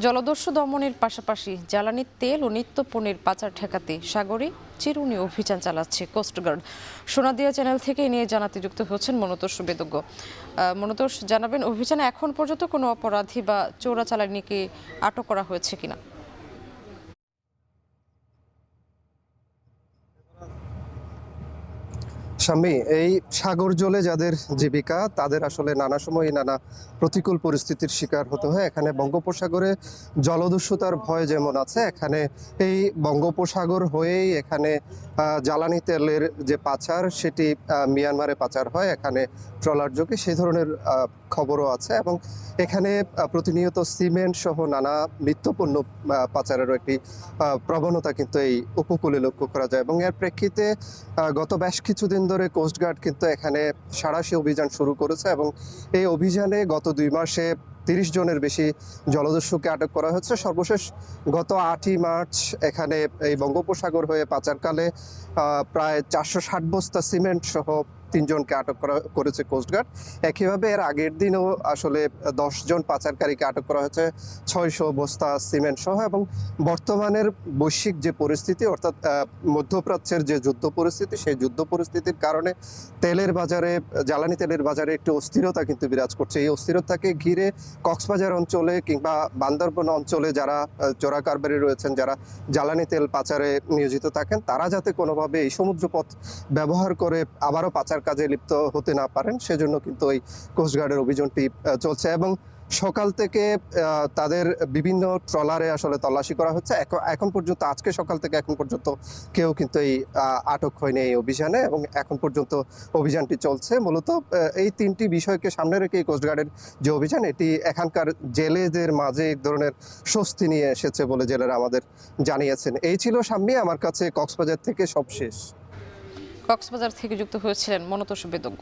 জলদস্যু দমনের পাশাপাশি জ্বালানি তেল ও নিত্যপণ্যের পাচার ঠেকাতে সাগরে চিরুনি অভিযান চালাচ্ছে কোস্টগার্ড। সোনাদিয়া চ্যানেল থেকে নিয়ে জানাতে যুক্ত হচ্ছেন মনতোষ বেদজ্ঞ। মনতোষ, জানাবেন অভিযানে এখন পর্যন্ত কোনো অপরাধী বা চোরাচালানিকে আটক করা হয়েছে কিনা? স্বামী, এই সাগর জলে যাদের জীবিকা তাদের আসলে নানা সময় নানা প্রতিকূল পরিস্থিতির শিকার হতে হয়। এখানে বঙ্গোপসাগরে জলদস্যুতার ভয় যেমন আছে, এখানে এই বঙ্গোপসাগর হয়েই এখানে জ্বালানি তেলের যে পাচার সেটি মিয়ানমারে পাচার হয়, এখানে ট্রলার যোগে সেই ধরনের খবরও আছে। এবং এখানে প্রতিনিয়ত সিমেন্ট সহ নানা নিত্যপণ্য পাচারেরও একটি প্রবণতা কিন্তু এই উপকূলে লক্ষ্য করা যায়। এবং এর প্রেক্ষিতে গত বেশ কিছুদিন ধরে কোস্টগার্ড কিন্তু এখানে সাঁড়াশি অভিযান শুরু করেছে এবং এই অভিযানে গত ২ মাসে ৩০ জনের বেশি জলদস্যুকে আটক করা হয়েছে। সর্বশেষ গত ৮ই মার্চ এখানে এই বঙ্গোপসাগর হয়ে পাচারকালে প্রায় ৪৬০ বস্তা সিমেন্ট সহ ৩ জনকে আটক করেছে কোস্টগার্ড। একইভাবে এর আগের দিনও আসলে ১০ জন পাচারকারীকে আটক করা হয়েছে ৬০০ বস্তা সিমেন্ট সহ। এবং বর্তমানের বৈশ্বিক যে পরিস্থিতি, অর্থাৎ মধ্যপ্রাচ্যের যে যুদ্ধ পরিস্থিতি, সেই যুদ্ধ পরিস্থিতির কারণে তেলের বাজারে, জ্বালানি তেলের বাজারে একটি অস্থিরতা কিন্তু বিরাজ করছে। এই অস্থিরতাকে ঘিরে কক্সবাজার অঞ্চলে কিংবা বান্দরবন অঞ্চলে যারা চোরা কারবারি রয়েছেন, যারা জ্বালানি তেল পাচারে নিয়োজিত থাকেন, তারা যাতে কোনোভাবে এই সমুদ্রপথ ব্যবহার করে আবারও পাচার কাজে লিপ্ত হতে না পারেন, সেজন্য কিন্তু এই কোস্টগার্ডের অভিযানটি চলছে। এবং সকাল থেকে তাদের বিভিন্ন ট্রলারে আসলে তল্লাশি করা হচ্ছে। এখন পর্যন্ত, আজকে সকাল থেকে এখন পর্যন্ত কেউ কিন্তু এই আটক হয়নি এই অভিযানে, এবং এখন পর্যন্ত অভিযানটি চলছে। মূলত এই ৩টি বিষয়কে সামনে রেখে এই কোস্টগার্ডের যে অভিযান, এটি এখানকার জেলেদের মাঝে এক ধরনের স্বস্তি নিয়ে এসেছে বলে জেলেরা আমাদের জানিয়েছেন। এই ছিল সাম্মী, আমার কাছে কক্সবাজার থেকে সব শেষ। কক্সবাজার থেকে যুক্ত হয়েছিলেন মনতোষ বেদজ্ঞ।